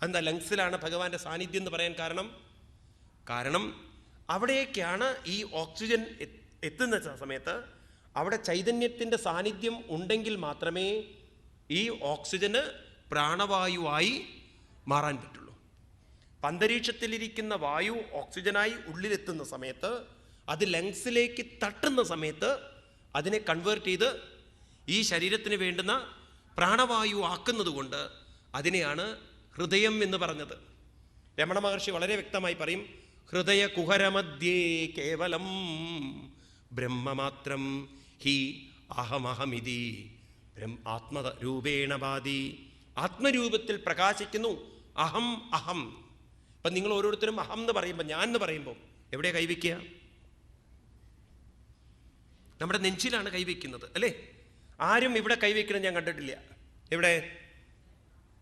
എന്താ ലങ്സിലാണ് ഭഗവാന്റെ സാന്നിധ്യം എന്ന് പറയാൻ കാരണം അവിടേക്കാണ് ഈ ഓക്സിജൻ എത്തുന്ന സമയത്ത് അവിടെ ചൈതന്യത്തിൻ്റെ സാന്നിധ്യം ഉണ്ടെങ്കിൽ മാത്രമേ ഈ ഓക്സിജന് പ്രാണവായുവായി മാറാൻ പറ്റുള്ളൂ. അന്തരീക്ഷത്തിലിരിക്കുന്ന വായു ഓക്സിജനായി ഉള്ളിലെത്തുന്ന സമയത്ത് അത് ലങ്സിലേക്ക് തട്ടുന്ന സമയത്ത് അതിനെ കൺവേർട്ട് ചെയ്ത് ഈ ശരീരത്തിന് വേണ്ടുന്ന പ്രാണവായു ആക്കുന്നത് കൊണ്ട് അതിനെയാണ് ഹൃദയം എന്ന് പറഞ്ഞത്. രമണ മഹർഷി വളരെ വ്യക്തമായി പറയും, ഹൃദയ കുഹരമധ്യേ കേവലം ബ്രഹ്മമാത്രം ഹി അഹമഹമിതി ആത്മരൂപേണ ഭാതി. ആത്മരൂപത്തിൽ പ്രകാശിക്കുന്നു അഹം അഹം. ഇപ്പം നിങ്ങൾ ഓരോരുത്തരും അഹം എന്ന് പറയുമ്പോൾ, ഞാൻ എന്ന് പറയുമ്പോൾ എവിടെ കൈവയ്ക്കുക? നമ്മുടെ നെഞ്ചിലാണ് കൈവയ്ക്കുന്നത് അല്ലേ? ആരും ഇവിടെ കൈവയ്ക്കണം ഞാൻ കണ്ടിട്ടില്ല. എവിടെ?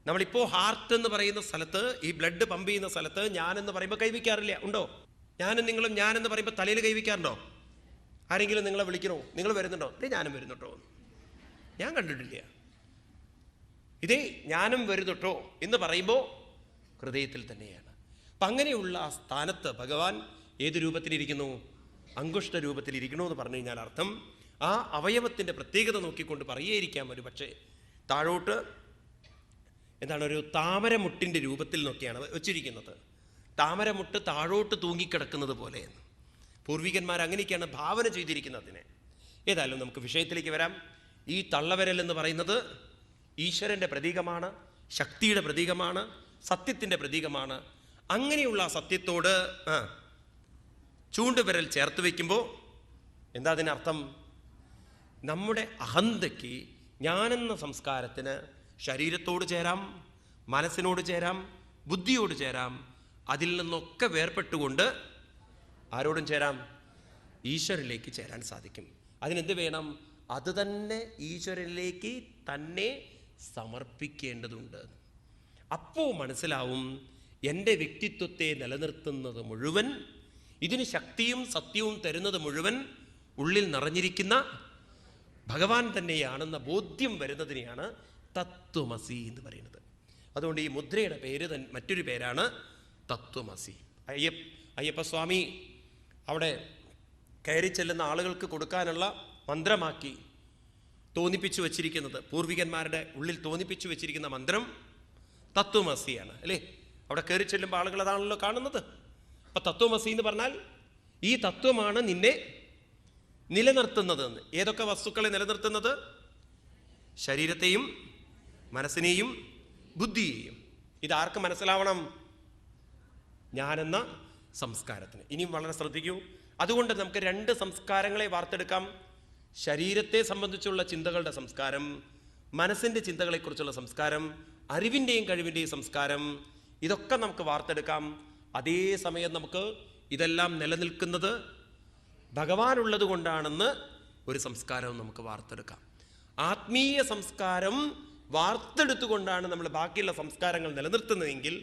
നമ്മളിപ്പോൾ ഹാർട്ട് എന്ന് പറയുന്ന സ്ഥലത്ത്, ഈ ബ്ലഡ് പമ്പ് ചെയ്യുന്ന സ്ഥലത്ത് ഞാനെന്ന് പറയുമ്പോൾ കൈവയ്ക്കാറില്ല. ഉണ്ടോ? ഞാനും നിങ്ങളും ഞാനെന്ന് പറയുമ്പോൾ തലയിൽ കൈവയ്ക്കാറുണ്ടോ? ആരെങ്കിലും നിങ്ങളെ വിളിക്കണോ? നിങ്ങൾ വരുന്നുണ്ടോ? ഇതേ ഞാനും വരുന്നുട്ടോ. ഞാൻ കണ്ടിട്ടില്ല. ഇതേ ഞാനും വരുന്നുട്ടോ എന്ന് പറയുമ്പോൾ ഹൃദയത്തിൽ തന്നെയാണ്. അപ്പം അങ്ങനെയുള്ള ആ സ്ഥാനത്ത് ഭഗവാൻ ഏത് രൂപത്തിലിരിക്കുന്നു? അങ്കുഷ്ട രൂപത്തിലിരിക്കണോ എന്ന് പറഞ്ഞു കഴിഞ്ഞാൽ അർത്ഥം ആ അവയവത്തിൻ്റെ പ്രത്യേകത നോക്കിക്കൊണ്ട് പറയുകയായിരിക്കാം. ഒരു പക്ഷേ താഴോട്ട് എന്താണ്, ഒരു താമരമുട്ടിൻ്റെ രൂപത്തിൽ നോക്കിയാണ് വെച്ചിരിക്കുന്നത്. താമരമുട്ട് താഴോട്ട് തൂങ്ങിക്കിടക്കുന്നത് പോലെ പൂർവികന്മാർ അങ്ങനെയൊക്കെയാണ് ഭാവന ചെയ്തിരിക്കുന്നതിനെ. ഏതായാലും നമുക്ക് വിഷയത്തിലേക്ക് വരാം. ഈ തള്ളവിരൽ എന്ന് പറയുന്നത് ഈശ്വരൻ്റെ പ്രതീകമാണ്, ശക്തിയുടെ പ്രതീകമാണ്, സത്യത്തിൻ്റെ പ്രതീകമാണ്. അങ്ങനെയുള്ള സത്യത്തോട് ചൂണ്ടുവിരൽ ചേർത്ത് വയ്ക്കുമ്പോൾ എന്താ അതിനർത്ഥം? നമ്മുടെ അഹന്തയ്ക്ക്, ഞാനെന്ന സംസ്കാരത്തിന് ശരീരത്തോട് ചേരാം, മനസ്സിനോട് ചേരാം, ബുദ്ധിയോട് ചേരാം. അതിൽ നിന്നൊക്കെ വേർപെട്ടുകൊണ്ട് ആരോടും ചേരാം? ഈശ്വരനിലേക്ക് ചേരാൻ സാധിക്കും. അതിനെന്ത് വേണം? അത് തന്നെ ഈശ്വരനിലേക്ക് തന്നെ സമർപ്പിക്കേണ്ടതുണ്ട്. അപ്പോൾ മനസ്സിലാവും എൻ്റെ വ്യക്തിത്വത്തെ നിലനിർത്തുന്നത് മുഴുവൻ, ഇതിന് ശക്തിയും സത്യവും തരുന്നത് മുഴുവൻ ഉള്ളിൽ നിറഞ്ഞിരിക്കുന്ന ഭഗവാൻ തന്നെയാണെന്ന ബോധ്യം വരുന്നതിനെയാണ് തത്വമസി എന്ന് പറയുന്നത്. അതുകൊണ്ട് ഈ മുദ്രയുടെ പേര് മറ്റൊരു പേരാണ് തത്വമസി. അയ്യപ്പസ്വാമി അവിടെ കയറി ചെല്ലുന്ന ആളുകൾക്ക് കൊടുക്കാനുള്ള മന്ത്രമാക്കി തോന്നിപ്പിച്ചു വച്ചിരിക്കുന്നത്, പൂർവികന്മാരുടെ ഉള്ളിൽ തോന്നിപ്പിച്ചു വച്ചിരിക്കുന്ന മന്ത്രം തത്വമസിയാണ് അല്ലേ? അവിടെ കയറി ചെല്ലുമ്പോൾ ആളുകൾ അതാണല്ലോ കാണുന്നത്. അപ്പം തത്വമസി എന്ന് പറഞ്ഞാൽ ഈ തത്വമാണ് നിന്നെ നിലനിർത്തുന്നത്. ഏതൊക്കെ വസ്തുക്കളെ നിലനിർത്തുന്നത്? ശരീരത്തെയും മനസ്സിനെയും ബുദ്ധിയെയും. ഇതാർക്ക് മനസ്സിലാവണം? ഞാനെന്ന സംസ്കാരത്തിന്. ഇനിയും വളരെ ശ്രദ്ധിക്കൂ. അതുകൊണ്ട് നമുക്ക് രണ്ട് സംസ്കാരങ്ങളെ വാർത്തെടുക്കാം. ശരീരത്തെ സംബന്ധിച്ചുള്ള ചിന്തകളുടെ സംസ്കാരം, മനസ്സിൻ്റെ ചിന്തകളെക്കുറിച്ചുള്ള സംസ്കാരം, അറിവിൻ്റെയും കഴിവിൻ്റെയും സംസ്കാരം. ഇതൊക്കെ നമുക്ക് വാർത്തെടുക്കാം. അതേസമയം നമുക്ക് ഇതെല്ലാം നിലനിൽക്കുന്നത് ഭഗവാനുള്ളത് കൊണ്ടാണെന്ന് ഒരു സംസ്കാരവും നമുക്ക് വാർത്തെടുക്കാം. ആത്മീയ സംസ്കാരം വാർത്തെടുത്തുകൊണ്ടാണ് നമ്മൾ ബാക്കിയുള്ള സംസ്കാരങ്ങൾ നിലനിർത്തുന്നതെങ്കിൽ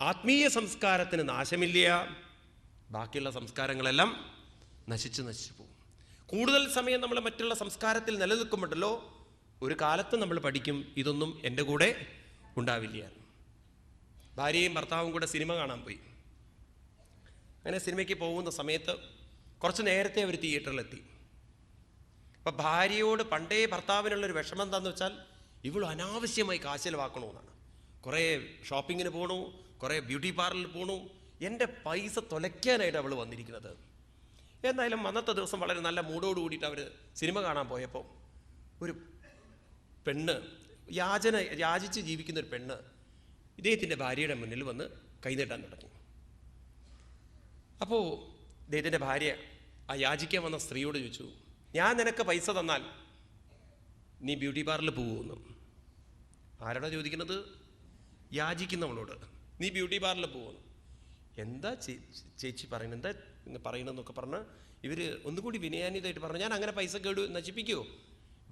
ആത്മീയ സംസ്കാരത്തിന് നാശമില്ല, ബാക്കിയുള്ള സംസ്കാരങ്ങളെല്ലാം നശിച്ചു പോകും. കൂടുതൽ സമയം നമ്മൾ മറ്റുള്ള സംസ്കാരത്തിൽ നിലനിൽക്കുമ്പോഴല്ലോ ഒരു കാലത്ത് നമ്മൾ പഠിക്കും ഇതൊന്നും എൻ്റെ കൂടെ ഉണ്ടാവില്ല. ഭാര്യയും ഭർത്താവും കൂടെ സിനിമ കാണാൻ പോയി. അങ്ങനെ സിനിമയ്ക്ക് പോകുന്ന സമയത്ത് കുറച്ച് നേരത്തെ അവർ തിയേറ്ററിലെത്തി. അപ്പം ഭാര്യയോട് പണ്ടേ ഭർത്താവിനുള്ളൊരു വിഷമം എന്താണെന്ന് വെച്ചാൽ ഇവൾ അനാവശ്യമായി കാശ് ചിലവാക്കണമെന്നാണ്. കുറേ ഷോപ്പിങ്ങിന് പോകണു, കുറേ ബ്യൂട്ടി പാർലറിൽ പോകണു. എൻ്റെ പൈസ തുലയ്ക്കാനായിട്ട് അവൾ വന്നിരിക്കുന്നത്. എന്തായാലും അന്നത്തെ ദിവസം വളരെ നല്ല മൂഡോട് കൂടിയിട്ട് അവർ സിനിമ കാണാൻ പോയപ്പോൾ ഒരു പെണ്ണ്, യാചിച്ച് ജീവിക്കുന്നൊരു പെണ്ണ് ഇദ്ദേഹത്തിൻ്റെ ഭാര്യയുടെ മുന്നിൽ വന്ന് കൈനീട്ടാൻ തുടങ്ങി. അപ്പോൾ ഇദ്ദേഹത്തിൻ്റെ ഭാര്യ ആ യാചിക്കാൻ വന്ന സ്ത്രീയോട് ചോദിച്ചു, ഞാൻ നിനക്ക് പൈസ തന്നാൽ നീ ബ്യൂട്ടി പാർലറിൽ പോകുമെന്ന്. ആരാടാ ചോദിക്കുന്നത്? യാചിക്കുന്നവളോട്. നീ ബ്യൂട്ടി പാർലറിൽ പോകുന്നു. എന്താ ചേച്ചി പറയുന്നത്, എന്താ പറയണമെന്നൊക്കെ പറഞ്ഞ് ഇവർ ഒന്നുകൂടി വിനയാന്യതായിട്ട് പറഞ്ഞു, ഞാൻ അങ്ങനെ പൈസ നശിപ്പിക്കുമോ?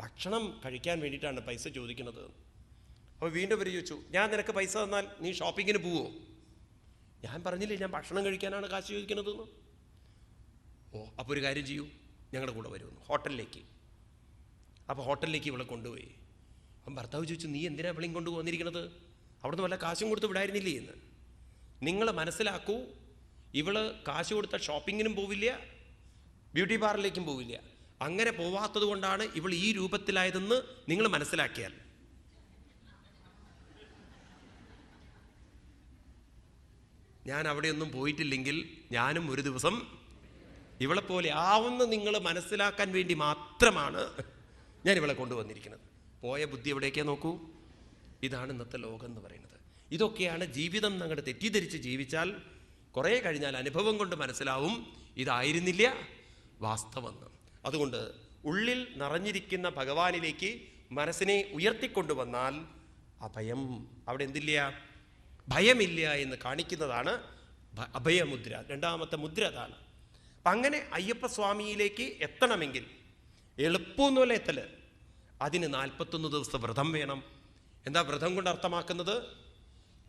ഭക്ഷണം കഴിക്കാൻ വേണ്ടിയിട്ടാണ് പൈസ ചോദിക്കുന്നത്. അപ്പോൾ വീണ്ടും ഇവർ ചോദിച്ചു, ഞാൻ നിനക്ക് പൈസ തന്നാൽ നീ ഷോപ്പിങ്ങിന് പോവോ? ഞാൻ പറഞ്ഞില്ലേ ഞാൻ ഭക്ഷണം കഴിക്കാനാണ് കാശ് ചോദിക്കുന്നതെന്ന്. ഓ, അപ്പോൾ ഒരു കാര്യം ചെയ്യൂ, ഞങ്ങളുടെ കൂടെ വരുമെന്ന്, ഹോട്ടലിലേക്ക്. അപ്പോൾ ഹോട്ടലിലേക്ക് ഇവളെ കൊണ്ടുപോയി. അപ്പം ഭർത്താവ് ചോദിച്ചു, നീ എന്തിനാണ് ഇവളെയും കൊണ്ട് വന്നിരിക്കുന്നത്? അവിടുന്ന് വല്ല കാശും കൊടുത്ത് വിടായിരുന്നില്ലേ എന്ന് നിങ്ങൾ മനസ്സിലാക്കൂ. ഇവള് കാശ് കൊടുത്ത ഷോപ്പിങ്ങിനും പോവില്ല, ബ്യൂട്ടി പാർലറിലേക്കും പോവില്ല. അങ്ങനെ പോവാത്തത് കൊണ്ടാണ് ഇവൾ ഈ രൂപത്തിലായതെന്ന് നിങ്ങൾ മനസ്സിലാക്കിയാൽ. ഞാൻ അവിടെയൊന്നും പോയിട്ടില്ലെങ്കിൽ ഞാനും ഒരു ദിവസം ഇവളെപ്പോലെ ആവുന്ന നിങ്ങൾ മനസ്സിലാക്കാൻ വേണ്ടി മാത്രമാണ് ഞാൻ ഇവളെ കൊണ്ടുവന്നിരിക്കുന്നത്. പോയ ബുദ്ധി എവിടേക്കാ നോക്കൂ. ഇതാണ് ഇന്നത്തെ ലോകം എന്ന് പറയുന്നത്. ഇതൊക്കെയാണ് ജീവിതം. ഞങ്ങളുടെ തെറ്റിദ്ധരിച്ച് ജീവിച്ചാൽ കുറേ കഴിഞ്ഞാൽ അനുഭവം കൊണ്ട് മനസ്സിലാവും ഇതായിരുന്നില്ല വാസ്തവം. അതുകൊണ്ട് ഉള്ളിൽ നിറഞ്ഞിരിക്കുന്ന ഭഗവാനിലേക്ക് മനസ്സിനെ ഉയർത്തിക്കൊണ്ടുവന്നാൽ അഭയം, അവിടെ എന്തില്ല, ഭയമില്ല എന്ന് കാണിക്കുന്നതാണ് അഭയമുദ്ര. രണ്ടാമത്തെ മുദ്ര അതാണ്. അപ്പം അങ്ങനെ അയ്യപ്പസ്വാമിയിലേക്ക് എത്തണമെങ്കിൽ എളുപ്പമൊന്നുമല്ല എത്തല്. അതിന് 41 ദിവസത്തെ വ്രതം വേണം. എന്താ വ്രതം കൊണ്ട് അർത്ഥമാക്കുന്നത്?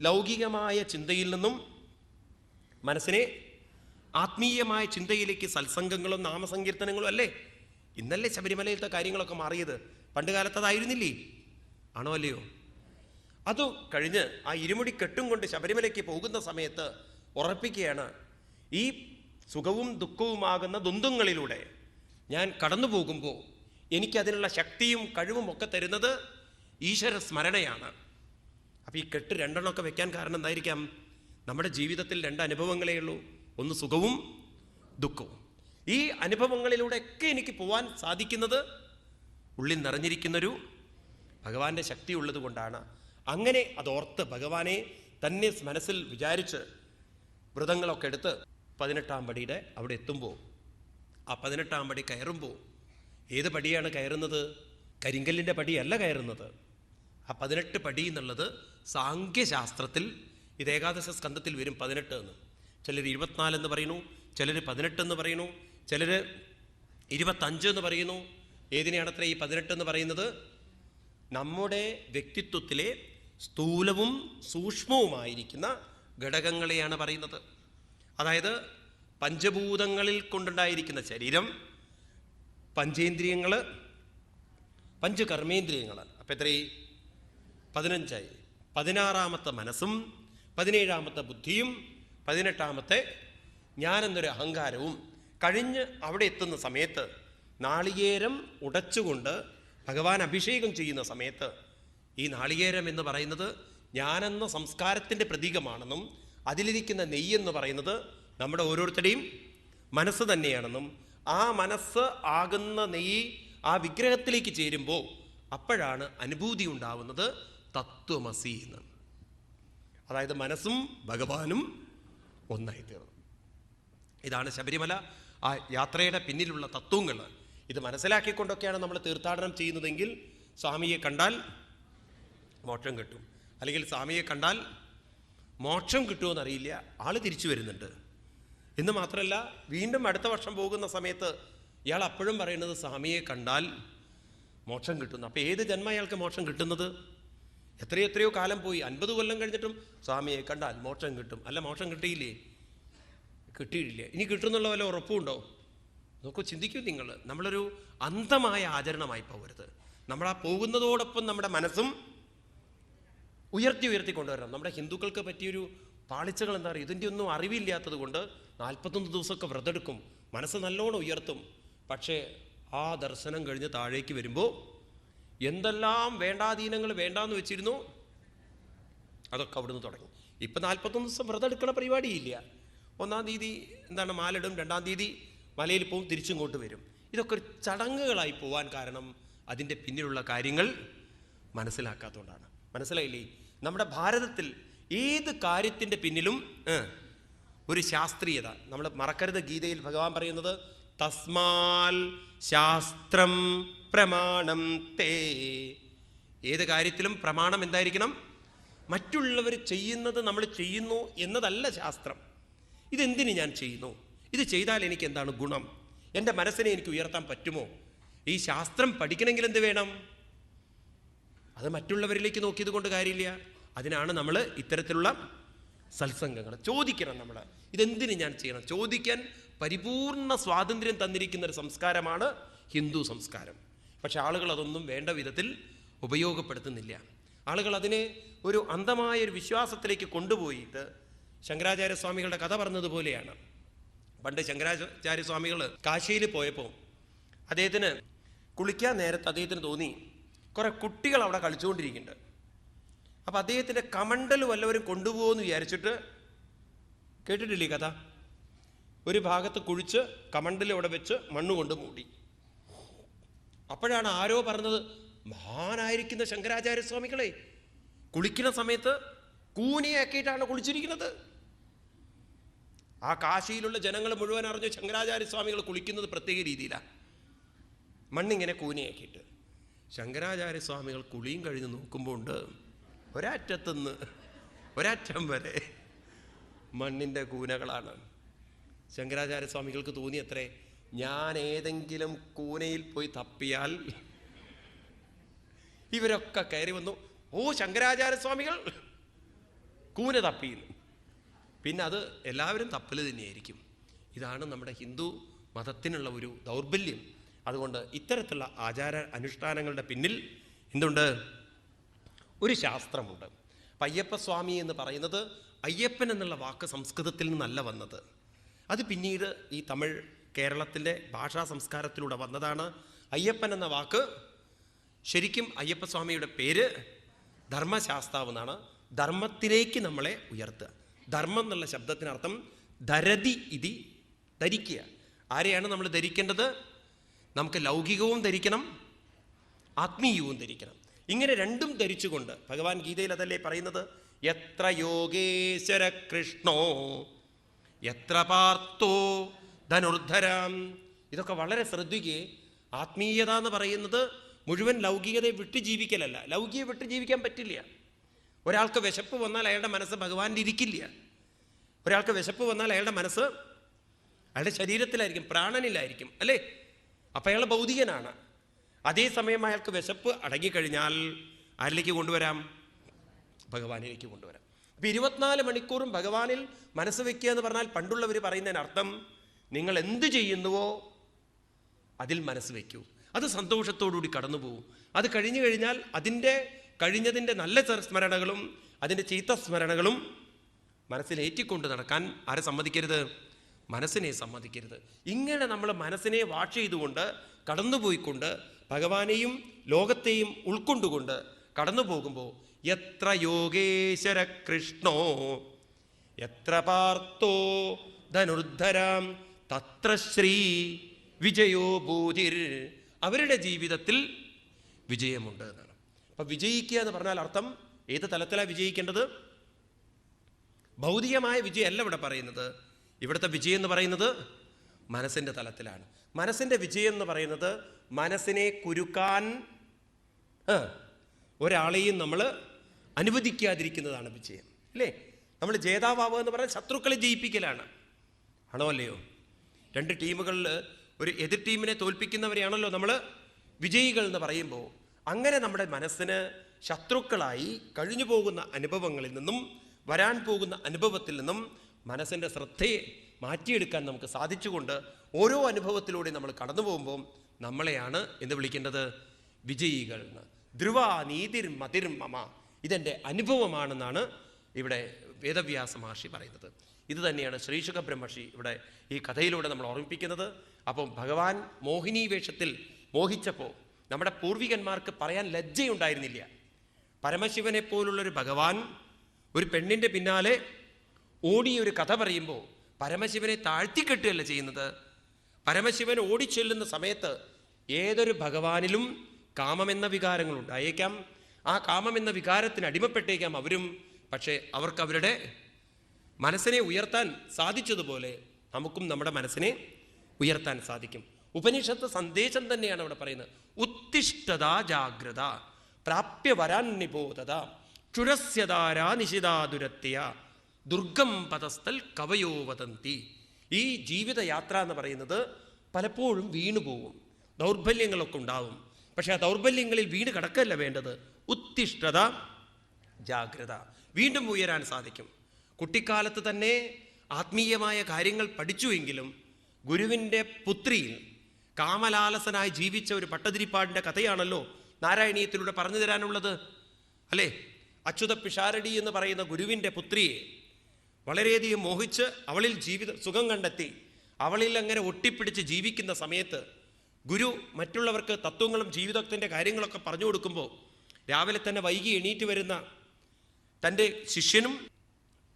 ലൗകികമായ ചിന്തയിൽ നിന്നും മനസ്സിനെ ആത്മീയമായ ചിന്തയിലേക്ക്, സത്സംഗങ്ങളും നാമസങ്കീർത്തനങ്ങളും അല്ലേ. ഇന്നല്ലേ ശബരിമലയിലത്തെ കാര്യങ്ങളൊക്കെ മാറിയത്. പണ്ട് കാലത്ത് അതായിരുന്നില്ലേ? ആണോ അല്ലയോ? അത് കഴിഞ്ഞ് ആ ഇരുമുടി കെട്ടും കൊണ്ട് ശബരിമലയ്ക്ക് പോകുന്ന സമയത്ത് ഉറപ്പിക്കുകയാണ്, ഈ സുഖവും ദുഃഖവുമാകുന്ന ദ്വന്ദ്ങ്ങളിലൂടെ ഞാൻ കടന്നു പോകുമ്പോൾ എനിക്കതിനുള്ള ശക്തിയും കഴിവും ഒക്കെ തരുന്നത് ഈശ്വര സ്മരണയാണ്. അപ്പം ഈ കെട്ട് രണ്ടെണ്ണമൊക്കെ വെക്കാൻ കാരണം എന്തായിരിക്കാം? നമ്മുടെ ജീവിതത്തിൽ 2 അനുഭവങ്ങളേ ഉള്ളൂ, ഒന്ന് സുഖവും ദുഃഖവും. ഈ അനുഭവങ്ങളിലൂടെയൊക്കെ എനിക്ക് പോവാൻ സാധിക്കുന്നത് ഉള്ളിൽ നിറഞ്ഞിരിക്കുന്നൊരു ഭഗവാന്റെ ശക്തി ഉള്ളത് കൊണ്ടാണ്. അങ്ങനെ അതോർത്ത് ഭഗവാനെ തന്നെ മനസ്സിൽ വിചാരിച്ച് വ്രതങ്ങളൊക്കെ എടുത്ത് 18-ാം പടിയുടെ അവിടെ എത്തുമ്പോൾ, ആ 18-ാം പടി കയറുമ്പോൾ ഏത് പടിയാണ് കയറുന്നത്? കരിങ്കല്ലിൻ്റെ പടിയല്ല കയറുന്നത്. ആ 18 പടി എന്നുള്ളത് സാഖ്യശാസ്ത്രത്തിൽ ഇത് ഏകാദശ സ്കന്ധത്തിൽ വരും 18 എന്ന്. ചിലർ 24 എന്ന് പറയുന്നു, ചിലർ 18 എന്ന് പറയുന്നു, ചിലർ 25 എന്ന് പറയുന്നു. ഏതിനെയാണത്ര ഈ 18 എന്ന് പറയുന്നത്? നമ്മുടെ വ്യക്തിത്വത്തിലെ സ്ഥൂലവും സൂക്ഷ്മവുമായിരിക്കുന്ന ഘടകങ്ങളെയാണ് പറയുന്നത്. അതായത് പഞ്ചഭൂതങ്ങളിൽ കൊണ്ടുണ്ടായിരിക്കുന്ന ശരീരം, പഞ്ചേന്ദ്രിയങ്ങൾ, പഞ്ചകർമ്മേന്ദ്രിയങ്ങൾ. അപ്പം എത്രയായി? 15ആയി. 16-ാമത്തെ മനസ്സും 17-ാമത്തെ ബുദ്ധിയും 18-ാമത്തെ ഞാനെന്നൊരു അഹങ്കാരവും കഴിഞ്ഞ് അവിടെ എത്തുന്ന സമയത്ത് നാളികേരം ഉടച്ചുകൊണ്ട് ഭഗവാൻ അഭിഷേകം ചെയ്യുന്ന സമയത്ത് ഈ നാളികേരം എന്ന് പറയുന്നത് ഞാനെന്ന സംസ്കാരത്തിൻ്റെ പ്രതീകമാണെന്നും അതിലിരിക്കുന്ന നെയ്യെന്ന് പറയുന്നത് നമ്മുടെ ഓരോരുത്തരുടെയും മനസ്സ് തന്നെയാണെന്നും ആ മനസ്സ് ആകുന്ന നെയ്യ് ആ വിഗ്രഹത്തിലേക്ക് ചേരുമ്പോൾ അപ്പോഴാണ് അനുഭൂതി ഉണ്ടാവുന്നത് തത്വമസി എന്ന്. അതായത് മനസ്സും ഭഗവാനും ഒന്നായി തീർന്നു. ഇതാണ് ശബരിമല ആ യാത്രയുടെ പിന്നിലുള്ള തത്വങ്ങൾ. ഇത് മനസ്സിലാക്കിക്കൊണ്ടൊക്കെയാണ് നമ്മൾ തീർത്ഥാടനം ചെയ്യുന്നതെങ്കിൽ സ്വാമിയെ കണ്ടാൽ മോക്ഷം കിട്ടും, അല്ലെങ്കിൽ സ്വാമിയെ കണ്ടാൽ മോക്ഷം കിട്ടുമെന്നറിയില്ല, ആൾ തിരിച്ചു വരുന്നുണ്ട് എന്ന് മാത്രമല്ല, വീണ്ടും അടുത്ത വർഷം പോകുന്ന സമയത്ത് ഇയാൾ അപ്പോഴും പറയുന്നത് സ്വാമിയെ കണ്ടാൽ മോക്ഷം കിട്ടുന്നു. അപ്പോൾ ഏത് ജന്മ അയാൾക്ക് മോക്ഷം കിട്ടുന്നത്? എത്രയോ കാലം പോയി, 50 കൊല്ലം കഴിഞ്ഞിട്ടും സ്വാമിയെ കണ്ടാൽ മോക്ഷം കിട്ടും. അല്ല, മോക്ഷം കിട്ടിയില്ലേ? കിട്ടിയിട്ടില്ല. ഇനി കിട്ടുന്നുള്ള വല്ല ഉറപ്പുണ്ടോ? നോക്കൂ, ചിന്തിക്കൂ നിങ്ങൾ. നമ്മളൊരു അന്ധമായ ആചരണമായി പോകരുത്. നമ്മളാ പോകുന്നതോടൊപ്പം നമ്മുടെ മനസ്സും ഉയർത്തി കൊണ്ടുവരണം. നമ്മുടെ ഹിന്ദുക്കൾക്ക് പറ്റിയൊരു പാളിച്ചകൾ എന്താ പറയുക? ഇതിൻ്റെ ഒന്നും അറിവില്ലാത്തത് കൊണ്ട് 41 ദിവസമൊക്കെ വ്രതെടുക്കും, മനസ്സ് നല്ലോണം ഉയർത്തും. പക്ഷേ ആ ദർശനം കഴിഞ്ഞ് താഴേക്ക് വരുമ്പോൾ എന്തെല്ലാം വേണ്ടാധീനങ്ങൾ വേണ്ടാന്ന് വെച്ചിരുന്നു അതൊക്കെ അവിടുന്ന് തുടങ്ങി. ഇപ്പം 41 ദിവസം വ്രതെടുക്കണ പരിപാടിയില്ല. 1-ാം തീയതി എന്താണ് മാലിടും, 2-ാം തീയതി മലയിൽ പോവും, തിരിച്ചിങ്ങോട്ട് വരും. ഇതൊക്കെ ഒരു ചടങ്ങുകളായി പോവാൻ കാരണം അതിൻ്റെ പിന്നിലുള്ള കാര്യങ്ങൾ മനസ്സിലാക്കാത്തതുകൊണ്ടാണ്. മനസ്സിലായില്ലേ? നമ്മുടെ ഭാരതത്തിൽ ഏത് കാര്യത്തിൻ്റെ പിന്നിലും ഒരു ശാസ്ത്രീയത. നമ്മൾ മറക്കരുത്, ഗീതയിൽ ഭഗവാൻ പറയുന്നത് തസ്മാൽ ശാസ്ത്രം പ്രമാണം തേ. ഏത് കാര്യത്തിലും പ്രമാണം എന്തായിരിക്കണം? മറ്റുള്ളവർ ചെയ്യുന്നത് നമ്മൾ ചെയ്യുന്നു എന്നതല്ല ശാസ്ത്രം. ഇതെന്തിന് ഞാൻ ചെയ്യുന്നു, ഇത് ചെയ്താൽ എനിക്ക് എന്താണ് ഗുണം, എൻ്റെ മനസ്സിനെ എനിക്ക് ഉയർത്താൻ പറ്റുമോ? ഈ ശാസ്ത്രം പഠിക്കണമെങ്കിൽ എന്ത് വേണം? അത് മറ്റുള്ളവരിലേക്ക് നോക്കിയത് കൊണ്ട് കാര്യമില്ല. അതിനാണ് നമ്മൾ ഇത്തരത്തിലുള്ള സത്സംഗങ്ങൾ ചോദിക്കണം. നമ്മൾ ഇതെന്തിന് ഞാൻ ചെയ്യണം ചോദിക്കാൻ പരിപൂർണ സ്വാതന്ത്ര്യം തന്നിരിക്കുന്ന ഒരു സംസ്കാരമാണ് ഹിന്ദു സംസ്കാരം. പക്ഷെ ആളുകൾ അതൊന്നും വേണ്ട വിധത്തിൽ ഉപയോഗപ്പെടുത്തുന്നില്ല. ആളുകൾ അതിനെ ഒരു അന്ധമായ ഒരു വിശ്വാസത്തിലേക്ക് കൊണ്ടുപോയിട്ട് ശങ്കരാചാര്യസ്വാമികളുടെ കഥ പറഞ്ഞതുപോലെയാണ്. പണ്ട് ശങ്കരാചാര്യസ്വാമികൾ കാശിയിൽ പോയപ്പോൾ അദ്ദേഹത്തിന് കുളിക്കാൻ നേരത്ത് അദ്ദേഹത്തിന് തോന്നി കുറെ കുട്ടികൾ അവിടെ കളിച്ചുകൊണ്ടിരിക്കുന്നുണ്ട്. അപ്പം അദ്ദേഹത്തിൻ്റെ കമണ്ടൽ വല്ലവരും കൊണ്ടുപോകുമെന്ന് വിചാരിച്ചിട്ട്, കേട്ടിട്ടില്ലേ കഥ? ഒരു ഭാഗത്ത് കുഴിച്ച് കമണ്ടൽ അവിടെ വെച്ച് മണ്ണ് കൊണ്ട് മൂടി. അപ്പോഴാണ് ആരോ പറഞ്ഞത്, മഹാനായിരിക്കുന്ന ശങ്കരാചാര്യസ്വാമികളെ കുളിക്കുന്ന സമയത്ത് കൂനിയാക്കിയിട്ടാണ് കുളിച്ചിരിക്കുന്നത്. ആ കാശിയിലുള്ള ജനങ്ങൾ മുഴുവൻ അറിഞ്ഞു ശങ്കരാചാര്യസ്വാമികൾ കുളിക്കുന്നത് പ്രത്യേക രീതിയിലാണ്, മണ്ണിങ്ങനെ കൂനിയാക്കിയിട്ട്. ശങ്കരാചാര്യസ്വാമികൾ കുളിയും കഴിഞ്ഞ് നോക്കുമ്പോൾ ഉണ്ട് ഒരറ്റത്തുനിന്ന് ഒരറ്റം വരെ മണ്ണിൻ്റെ കൂനകളാണ്. ശങ്കരാചാര്യസ്വാമികൾക്ക് തോന്നിയത്രേ, ഞാൻ ഏതെങ്കിലും കൂനയിൽ പോയി തപ്പിയാൽ ഇവരൊക്കെ കയറി വന്നു, ഓ ശങ്കരാചാര്യസ്വാമികൾ കൂന തപ്പിയെന്ന്. പിന്നെ അത് എല്ലാവരും തപ്പൽ തന്നെയായിരിക്കും. ഇതാണ് നമ്മുടെ ഹിന്ദു മതത്തിനുള്ള ഒരു ദൗർബല്യം. അതുകൊണ്ട് ഇത്തരത്തിലുള്ള ആചാര അനുഷ്ഠാനങ്ങളുടെ പിന്നിൽ എന്തുണ്ട്? ഒരു ശാസ്ത്രമുണ്ട്. അപ്പം അയ്യപ്പസ്വാമി എന്ന് പറയുന്നത്, അയ്യപ്പൻ എന്നുള്ള വാക്ക് സംസ്കൃതത്തിൽ നിന്നല്ല വന്നത്, അത് പിന്നീട് ഈ തമിഴ് കേരളത്തിൻ്റെ ഭാഷാ സംസ്കാരത്തിലൂടെ വന്നതാണ്. അയ്യപ്പൻ എന്ന വാക്ക് ശരിക്കും അയ്യപ്പസ്വാമിയുടെ പേര് ധർമ്മശാസ്താവ് എന്നാണ്. ധർമ്മത്തിലേക്ക് നമ്മളെ ഉയർത്തുക. ധർമ്മം എന്നുള്ള ശബ്ദത്തിനർത്ഥം ധരതി ഇതി, ധരിക്കുക. ആരെയാണ് നമ്മൾ ധരിക്കേണ്ടത്? നമുക്ക് ലൗകികവും ധരിക്കണം, ആത്മീയവും ധരിക്കണം. ഇങ്ങനെ രണ്ടും ധരിച്ചുകൊണ്ട് ഭഗവാൻ ഗീതയിൽ അതല്ലേ പറയുന്നത്, എത്ര യോഗേശ്വര കൃഷ്ണോ എത്ര പാർത്തോ ധനുർധരാം. ഇതൊക്കെ വളരെ ശ്രദ്ധിക്കുക. ആത്മീയത എന്ന് പറയുന്നത് മുഴുവൻ ലൗകികതയെ വിട്ട് ജീവിക്കലല്ല. ലൗകിക വിട്ട് ജീവിക്കാൻ പറ്റില്ല. ഒരാൾക്ക് വിശപ്പ് വന്നാൽ അയാളുടെ മനസ്സ് ഭഗവാന്റെ ഇരിക്കില്ല. ഒരാൾക്ക് വിശപ്പ് വന്നാൽ അയാളുടെ മനസ്സ് അയാളുടെ ശരീരത്തിലായിരിക്കും, പ്രാണനിലായിരിക്കും, അല്ലേ? അപ്പം അയാൾ ഭൗതികനാണ്. അതേസമയം അയാൾക്ക് വിശപ്പ് അടങ്ങിക്കഴിഞ്ഞാൽ ആരിലേക്ക് കൊണ്ടുവരാം? ഭഗവാനിലേക്ക് കൊണ്ടുവരാം. അപ്പം 24 മണിക്കൂറും ഭഗവാനിൽ മനസ്സ് വയ്ക്കുക എന്ന് പറഞ്ഞാൽ പണ്ടുള്ളവർ പറയുന്നതിനർത്ഥം നിങ്ങൾ എന്ത് ചെയ്യുന്നുവോ അതിൽ മനസ്സ് വയ്ക്കൂ, അത് സന്തോഷത്തോടുകൂടി കടന്നു പോകും. അത് കഴിഞ്ഞു കഴിഞ്ഞാൽ അതിൻ്റെ കഴിഞ്ഞതിൻ്റെ നല്ല സ്മരണകളും അതിൻ്റെ ചീത്ത സ്മരണകളും മനസ്സിലേറ്റിക്കൊണ്ട് നടക്കാൻ ആരെ സമ്മതിക്കരുത്? മനസ്സിനെ സമ്മതിക്കരുത്. ഇങ്ങനെ നമ്മൾ മനസ്സിനെ വാഷ് ചെയ്തുകൊണ്ട് കടന്നുപോയിക്കൊണ്ട് ഭഗവാനെയും ലോകത്തെയും ഉൾക്കൊണ്ടുകൊണ്ട് കടന്നു പോകുമ്പോൾ എത്ര യോഗേശ്വര കൃഷ്ണോ എത്ര പാർത്തോ ധനുർധരാം തത്ര ശ്രീ വിജയോ ബോധിർ, അവരുടെ ജീവിതത്തിൽ വിജയമുണ്ട് എന്നാണ്. അപ്പം വിജയിക്കുക എന്ന് പറഞ്ഞാൽ അർത്ഥം ഏത് തലത്തിലാണ് വിജയിക്കേണ്ടത്? ഭൗതികമായ വിജയമല്ല ഇവിടെ പറയുന്നത്. ഇവിടുത്തെ വിജയം എന്ന് പറയുന്നത് മനസ്സിൻ്റെ തലത്തിലാണ്. മനസ്സിൻ്റെ വിജയം എന്ന് പറയുന്നത് മനസ്സിനെ കുരുക്കാൻ ഒരാളെയും നമ്മൾ അനുവദിക്കാതിരിക്കുന്നതാണ് വിജയം, അല്ലേ? നമ്മൾ ജേതാവാവുക എന്ന് പറഞ്ഞാൽ ശത്രുക്കളെ ജയിപ്പിക്കലാണ്, ആണോ അല്ലയോ? 2 ടീമുകളിൽ ഒരു എതിർ ടീമിനെ തോൽപ്പിക്കുന്നവരെയാണല്ലോ നമ്മൾ വിജയികൾ എന്ന് പറയുമ്പോൾ. അങ്ങനെ നമ്മുടെ മനസ്സിന് ശത്രുക്കളായി കഴിഞ്ഞു പോകുന്ന അനുഭവങ്ങളിൽ നിന്നും വരാൻ പോകുന്ന അനുഭവത്തിൽ നിന്നും മനസ്സിൻ്റെ ശ്രദ്ധയെ മാറ്റിയെടുക്കാൻ നമുക്ക് സാധിച്ചുകൊണ്ട് ഓരോ അനുഭവത്തിലൂടെ നമ്മൾ കടന്നു പോകുമ്പോൾ നമ്മളെയാണ് എന്ത് വിളിക്കേണ്ടത്? വിജയികൾ എന്ന്. ധ്രുവ നീതിർ മതിർ മമ, ഇതെൻ്റെ അനുഭവമാണെന്നാണ് ഇവിടെ വേദവ്യാസ മഹർഷി പറയുന്നത്. ഇത് തന്നെയാണ് ശ്രീശുഖ ബ്രഹ്മർഷി ഇവിടെ ഈ കഥയിലൂടെ നമ്മൾ ഓർമ്മിപ്പിക്കുന്നത്. അപ്പം ഭഗവാൻ മോഹിനി വേഷത്തിൽ മോഹിച്ചപ്പോൾ നമ്മുടെ പൂർവികന്മാർക്ക് പറയാൻ ലജ്ജയുണ്ടായിരുന്നില്ല. പരമശിവനെ പോലുള്ളൊരു ഭഗവാൻ ഒരു പെണ്ണിൻ്റെ പിന്നാലെ ഓടിയൊരു കഥ പറയുമ്പോൾ പരമശിവനെ താഴ്ത്തിക്കെട്ടുകയല്ല ചെയ്യുന്നത്. പരമശിവൻ ഓടിച്ചെല്ലുന്ന സമയത്ത് ഏതൊരു ഭഗവാനിലും കാമമെന്ന വികാരങ്ങൾ ഉണ്ടായേക്കാം. ആ കാമമെന്ന വികാരത്തിന് അടിമപ്പെട്ടേക്കാം അവരും. പക്ഷേ അവർക്ക് അവരുടെ മനസ്സിനെ ഉയർത്താൻ സാധിച്ചതുപോലെ നമുക്കും നമ്മുടെ മനസ്സിനെ ഉയർത്താൻ സാധിക്കും. ഉപനിഷത്ത് സന്ദേശം തന്നെയാണ് അവിടെ പറയുന്നത്. ഉത്തിഷ്ഠത ജാഗ്രത പ്രാപ്യ വരാൻ നിബോധത ക്ഷുരസ്യതാരാ നിശിതാദുരത്യ ദുർഗം പദസ്ഥൽ കവയോ വദന്തി. ഈ ജീവിതയാത്ര എന്ന് പറയുന്നത് പലപ്പോഴും വീണുപോകും, ദൗർബല്യങ്ങളൊക്കെ ഉണ്ടാവും. പക്ഷെ ആ ദൗർബല്യങ്ങളിൽ വീണ് കിടക്കല്ല വേണ്ടത്. ഉത്തിഷ്ഠത ജാഗ്രത, വീണ്ടും ഉയരാൻ സാധിക്കും. കുട്ടിക്കാലത്ത് തന്നെ ആത്മീയമായ കാര്യങ്ങൾ പഠിച്ചുവെങ്കിലും ഗുരുവിൻ്റെ പുത്രിയിൽ കാമലാലസനായി ജീവിച്ച ഒരു പട്ടതിരിപ്പാടിൻ്റെ കഥയാണല്ലോ നാരായണീയത്തിലൂടെ പറഞ്ഞു തരാനുള്ളത്, അല്ലേ? അച്യുത പിഷാരടി എന്ന് പറയുന്ന ഗുരുവിൻ്റെ പുത്രിയെ വളരെയധികം മോഹിച്ച് അവളിൽ സുഖം കണ്ടെത്തി അവളിൽ അങ്ങനെ ഒട്ടിപ്പിടിച്ച് ജീവിക്കുന്ന സമയത്ത് ഗുരു മറ്റുള്ളവർക്ക് തത്വങ്ങളും ജീവിതത്തിൻ്റെ കാര്യങ്ങളൊക്കെ പറഞ്ഞു കൊടുക്കുമ്പോൾ രാവിലെ തന്നെ വൈകി എണീറ്റ് വരുന്ന തൻ്റെ ശിഷ്യനും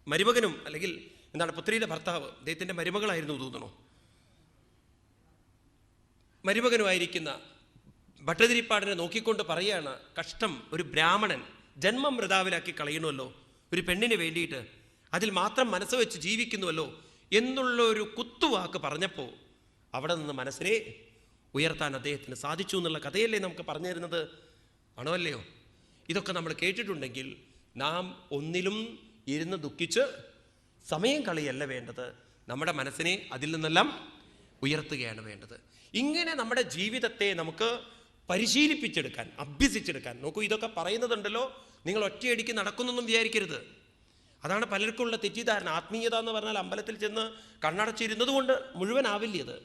മരുമകനും, അല്ലെങ്കിൽ എന്താണ് പുത്രിയുടെ ഭർത്താവ്, അദ്ദേഹത്തിൻ്റെ മരുമകളായിരുന്നു തോന്നണോ, മരുമകനുമായിരിക്കുന്ന ഭട്ടതിരിപ്പാടിനെ നോക്കിക്കൊണ്ട് പറയുകയാണ്, കഷ്ടം, ഒരു ബ്രാഹ്മണൻ ജന്മം വൃഥാവിലാക്കി കളയണമല്ലോ ഒരു പെണ്ണിന് വേണ്ടിയിട്ട്, അതിൽ മാത്രം മനസ്സ് വെച്ച് ജീവിക്കുന്നുവല്ലോ എന്നുള്ളൊരു കുത്തുവാക്ക് പറഞ്ഞപ്പോൾ അവിടെ നിന്ന് മനസ്സിനെ ഉയർത്താൻ അദ്ദേഹത്തിന് സാധിച്ചു എന്നുള്ള കഥയല്ലേ നമുക്ക് പറഞ്ഞു തരുന്നത്? ആണോ അല്ലയോ? ഇതൊക്കെ നമ്മൾ കേട്ടിട്ടുണ്ടെങ്കിൽ നാം ഒന്നിലും ഇരുന്ന് ദുഃഖിച്ച് സമയം കളയല്ല വേണ്ടത്, നമ്മുടെ മനസ്സിനെ അതിൽ നിന്നെല്ലാം ഉയർത്തുകയാണ് വേണ്ടത്. ഇങ്ങനെ നമ്മുടെ ജീവിതത്തെ നമുക്ക് പരിശീലിപ്പിച്ചെടുക്കാൻ, അഭ്യസിച്ചെടുക്കാൻ. നോക്കൂ, ഇതൊക്കെ പറയുന്നതുണ്ടല്ലോ, നിങ്ങൾ ഒറ്റയടിക്ക് നടക്കുന്നൊന്നും വിചാരിക്കരുത്. അതാണ് പലർക്കുള്ള തെറ്റിദ്ധാരണ. ആത്മീയത എന്ന് പറഞ്ഞാൽ അമ്പലത്തിൽ ചെന്ന് കണ്ണടച്ചിരുന്നത് കൊണ്ട് മുഴുവനാവില്ല. അത്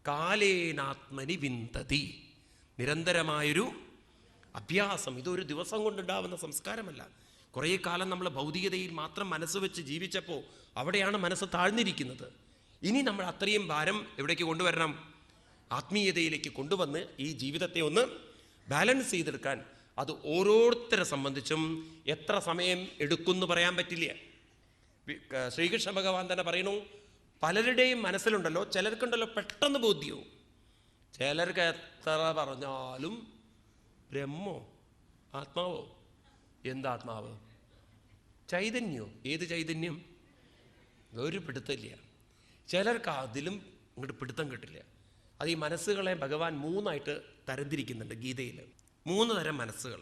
കാലേനാത്മനി വിന്തതി, നിരന്തരമായൊരു അഭ്യാസം. ഇതൊരു ദിവസം കൊണ്ടുണ്ടാവുന്ന സംസ്കാരമല്ല. കുറേ കാലം നമ്മൾ ഭൗതികതയിൽ മാത്രം മനസ്സ് വെച്ച് ജീവിച്ചപ്പോൾ അവിടെയാണ് മനസ്സ് താഴ്ന്നിരിക്കുന്നത്. ഇനി നമ്മൾ അത്രയും ഭാരം എവിടേക്ക് കൊണ്ടുവരണം? ആത്മീയതയിലേക്ക് കൊണ്ടുവന്ന് ഈ ജീവിതത്തെ ഒന്ന് ബാലൻസ് ചെയ്തെടുക്കാൻ അത് ഓരോരുത്തരെ സംബന്ധിച്ചും എത്ര സമയം എടുക്കുമെന്ന് പറയാൻ പറ്റില്ല. ശ്രീകൃഷ്ണ ഭഗവാൻ തന്നെ പറയുന്നു, പലരുടെയും മനസ്സിലുണ്ടല്ലോ, ചിലർക്കുണ്ടല്ലോ പെട്ടെന്ന് ബോധ്യവും, ചിലർക്ക് എത്ര പറഞ്ഞാലും ബ്രഹ്മോ ആത്മാവോ, എന്താത്മാവ്? ചൈതന്യോ? ഏത് ചൈതന്യം? ഒരു പിടുത്തമില്ല. ചിലർക്ക് അതിലും ഇങ്ങോട്ട് പിടുത്തം കിട്ടില്ല. അത് ഈ മനസ്സുകളെ ഭഗവാൻ 3ആയിട്ട് തരംതിരിക്കുന്നുണ്ട് ഗീതയിൽ. 3 തരം മനസ്സുകൾ.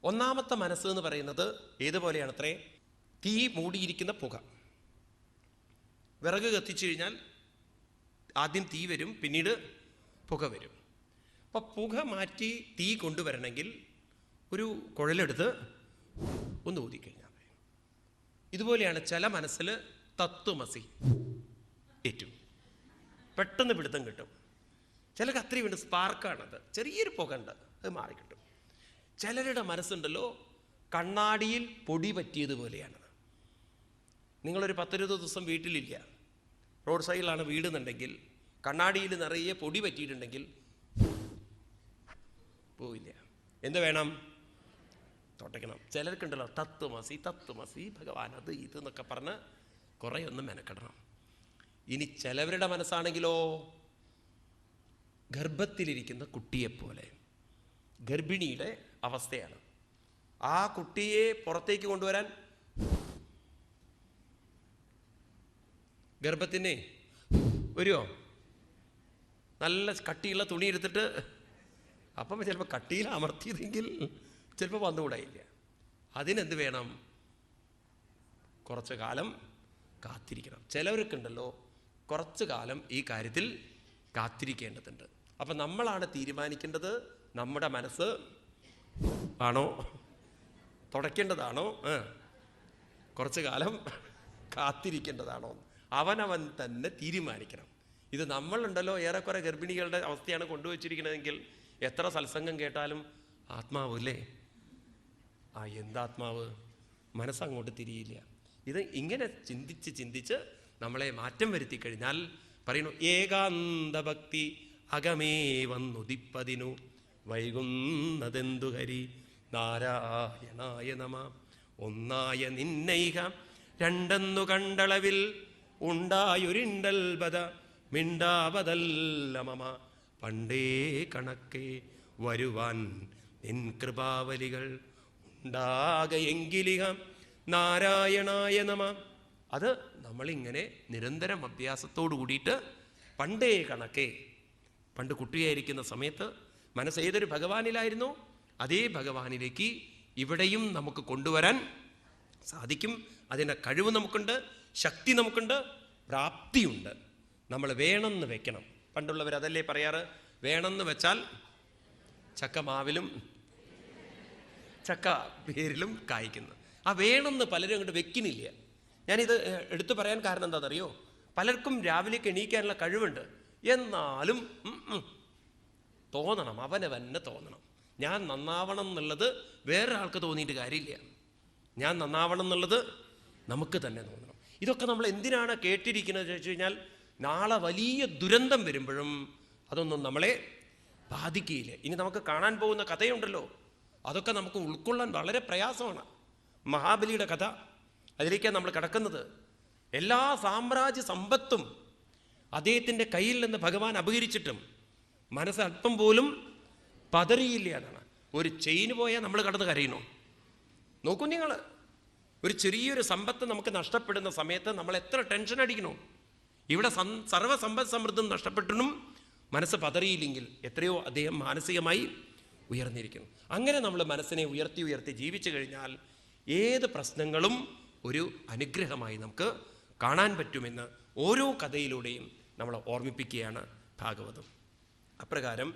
ഒന്നാമത്തെ മനസ്സ് എന്ന് പറയുന്നത് ഏതുപോലെയാണത്രേ? തീ മൂടിയിരിക്കുന്ന പുക. വിറക് കത്തിച്ചു കഴിഞ്ഞാൽ ആദ്യം തീ വരും, പിന്നീട് പുക വരും. അപ്പോൾ പുക മാറ്റി തീ കൊണ്ടുവരണമെങ്കിൽ ഒരു കുഴലെടുത്ത് ഒന്ന് ഊതിക്കഴിഞ്ഞാൽ ഇതുപോലെയാണ് ചില മനസ്സിൽ തത്വമസി ഏറ്റവും പെട്ടെന്ന് പിടുത്തം കിട്ടും. ചിലർക്ക് അത്രയും വേണ്ട സ്പാർക്കാണത്, ചെറിയൊരു പുക ഉണ്ട്, അത് മാറിക്കിട്ടും. ചിലരുടെ മനസ്സുണ്ടല്ലോ കണ്ണാടിയിൽ പൊടി പറ്റിയതുപോലെയാണ്. നിങ്ങളൊരു 10-20 ദിവസം വീട്ടിലില്ല, റോഡ് സൈഡിലാണ് വീടെന്നുണ്ടെങ്കിൽ കണ്ണാടിയിൽ നിറയെ പൊടി പറ്റിയിട്ടുണ്ടെങ്കിൽ പോവില്ല. എന്ത് വേണം? തുടയ്ക്കണം. ചിലർക്കുണ്ടല്ലോ തത്വമസി തത്വമസി ഭഗവാൻ അത് ഇത് എന്നൊക്കെ പറഞ്ഞ് കുറേ ഒന്ന് മെനക്കെടണം. ഇനി ചിലവരുടെ മനസ്സാണെങ്കിലോ ഗർഭത്തിലിരിക്കുന്ന കുട്ടിയെപ്പോലെ, ഗർഭിണിയുടെ അവസ്ഥയാണ്. ആ കുട്ടിയെ പുറത്തേക്ക് കൊണ്ടുവരാൻ ഗർഭത്തിനെ വരുമോ? നല്ല കട്ടിയുള്ള തുണി എടുത്തിട്ട്, അപ്പം ചിലപ്പോൾ കട്ടിയിൽ അമർത്തിയതെങ്കിൽ ചിലപ്പോൾ വന്നുകൂടായില്ല. അതിനെന്ത് വേണം? കുറച്ച് കാലം കാത്തിരിക്കണം. ചിലവർക്കുണ്ടല്ലോ കുറച്ച് കാലം ഈ കാര്യത്തിൽ കാത്തിരിക്കേണ്ടതുണ്ട്. അപ്പം നമ്മളാണ് തീരുമാനിക്കേണ്ടത്, നമ്മുടെ മനസ്സ് ആണോ തുടയ്ക്കേണ്ടതാണോ, കുറച്ച് കാലം കാത്തിരിക്കേണ്ടതാണോ, അവനവൻ തന്നെ തീരുമാനിക്കണം. ഇത് നമ്മളുണ്ടല്ലോ ഏറെക്കുറെ ഗർഭിണികളുടെ അവസ്ഥയാണ് കൊണ്ടുവച്ചിരിക്കുന്നതെങ്കിൽ എത്ര സത്സംഗം കേട്ടാലും ആത്മാവ് അല്ലേ? എന്താത്മാവ്? മനസ്സങ്ങോട്ട് തിരിയില്ല. ഇത് ഇങ്ങനെ ചിന്തിച്ച് ചിന്തിച്ച് നമ്മളെ മാറ്റം വരുത്തി കഴിഞ്ഞാൽ പറയുന്നു, ഏകാന്ത ഭക്തി അകമേ വന്നുദിപ്പതിനു വൈകുന്നതെന്തു ഹരി നാരായണായ നമ. ഒന്നായ നിന്നൈക രണ്ടെന്നു കണ്ടളവിൽ ഉണ്ടായൊരിണ്ടൽ ബദ മിണ്ടാവതല്ല മമ. പണ്ടേ കണക്കെ വരുവാൻ നിൻ കൃപാവലികൾ ഉണ്ടാകയെങ്കിലിക നാരായണായ നമ. അത് നമ്മളിങ്ങനെ നിരന്തരം അഭ്യാസത്തോടു കൂടിയിട്ട് പണ്ടേ കണക്കെ, പണ്ട് കുട്ടിയായിരിക്കുന്ന സമയത്ത് മനസ്സ് ഏതൊരു ഭഗവാനിലായിരുന്നോ അതേ ഭഗവാനിലേക്ക് ഇവിടെയും നമുക്ക് കൊണ്ടുവരാൻ സാധിക്കും. അതിൻ്റെ കഴിവ് നമുക്കുണ്ട്, ശക്തി നമുക്കുണ്ട്, പ്രാപ്തിയുണ്ട്. നമ്മൾ വേണമെന്ന് വെക്കണം. പണ്ടുള്ളവർ അതല്ലേ പറയാറ്, വേണമെന്ന് വെച്ചാൽ ചക്ക മാവിലും ചക്ക പേരിലും കായ്ക്കുന്നു. ആ വേണമെന്ന് പലരും അങ്ങോട്ട് വെക്കുന്നില്ല. ഞാനിത് എടുത്തു പറയാൻ കാരണം എന്താണെന്നറിയോ? പലർക്കും രാവിലേക്ക് എണീക്കാനുള്ള കഴിവുണ്ട്, എന്നാലും തോന്നണം, അവനവന്നെ തോന്നണം. ഞാൻ നന്നാവണം എന്നുള്ളത് വേറൊരാൾക്ക് തോന്നിയിട്ട് കാര്യമില്ല. ഞാൻ നന്നാവണം എന്നുള്ളത് നമുക്ക് തന്നെ തോന്നണം. ഇതൊക്കെ നമ്മൾ എന്തിനാണ് കേട്ടിരിക്കുന്നത് ചോദിച്ചു കഴിഞ്ഞാൽ, നാളെ വലിയ ദുരന്തം വരുമ്പോഴും അതൊന്നും നമ്മളെ ബാധിക്കുകയില്ല. ഇനി നമുക്ക് കാണാൻ പോകുന്ന കഥയുണ്ടല്ലോ, അതൊക്കെ നമുക്ക് ഉൾക്കൊള്ളാൻ വളരെ പ്രയാസമാണ്. മഹാബലിയുടെ കഥ, അതിലേക്കാണ് നമ്മൾ കിടക്കുന്നത്. എല്ലാ സാമ്രാജ്യ സമ്പത്തും അദ്ദേഹത്തിൻ്റെ കയ്യിൽ നിന്ന് ഭഗവാൻ അപഹരിച്ചിട്ടും മനസ്സ് അല്പം പോലും പതറിയില്ല എന്നാണ്. ഒരു ചെയിന് പോയാൽ നമ്മൾ കടന്ന് കരയണോ? നോക്കൂ നിങ്ങൾ, ഒരു ചെറിയൊരു സമ്പത്ത് നമുക്ക് നഷ്ടപ്പെടുന്ന സമയത്ത് നമ്മൾ എത്ര ടെൻഷൻ അടിക്കണോ? ഇവിടെ സർവ്വസമ്പദ് സമൃദ്ധം നഷ്ടപ്പെട്ടിട്ടും മനസ്സ് പതറിയില്ലെങ്കിൽ എത്രയോ അദ്ദേഹം മാനസികമായി ഉയർന്നിരിക്കുന്നു. അങ്ങനെ നമ്മൾ മനസ്സിനെ ഉയർത്തി ഉയർത്തി ജീവിച്ചു കഴിഞ്ഞാൽ ഏത് പ്രശ്നങ്ങളും ഒരു അനുഗ്രഹമായി നമുക്ക് കാണാൻ പറ്റുമെന്ന് ഓരോ കഥയിലൂടെയും നമ്മൾ ഓർമ്മിപ്പിക്കുകയാണ് ഭാഗവതം. അപ്രകാരം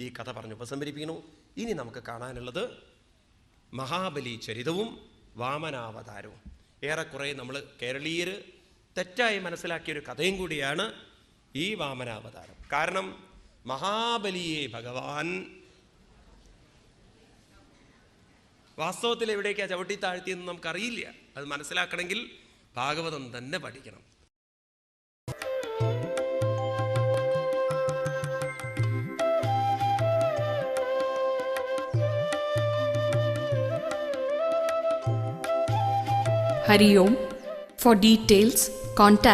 ഈ കഥ പറഞ്ഞ് ഉപസംഹരിപ്പിക്കുന്നു. ഇനി നമുക്ക് കാണാനുള്ളത് മഹാബലി ചരിതവും വാമനാവതാരവും. ഏറെക്കുറെ നമ്മൾ കേരളീയർ തെറ്റായി മനസ്സിലാക്കിയൊരു കഥയും കൂടിയാണ് ഈ വാമനാവതാരം. കാരണം മഹാബലിയെ ഭഗവാൻ വാസ്തവത്തിൽ എവിടേക്കാണ് ചവിട്ടി താഴ്ത്തിയെന്ന് നമുക്കറിയില്ല. അത് മനസ്സിലാക്കണമെങ്കിൽ ഭാഗവതം തന്നെ പഠിക്കണം. Hari Om. For details, contact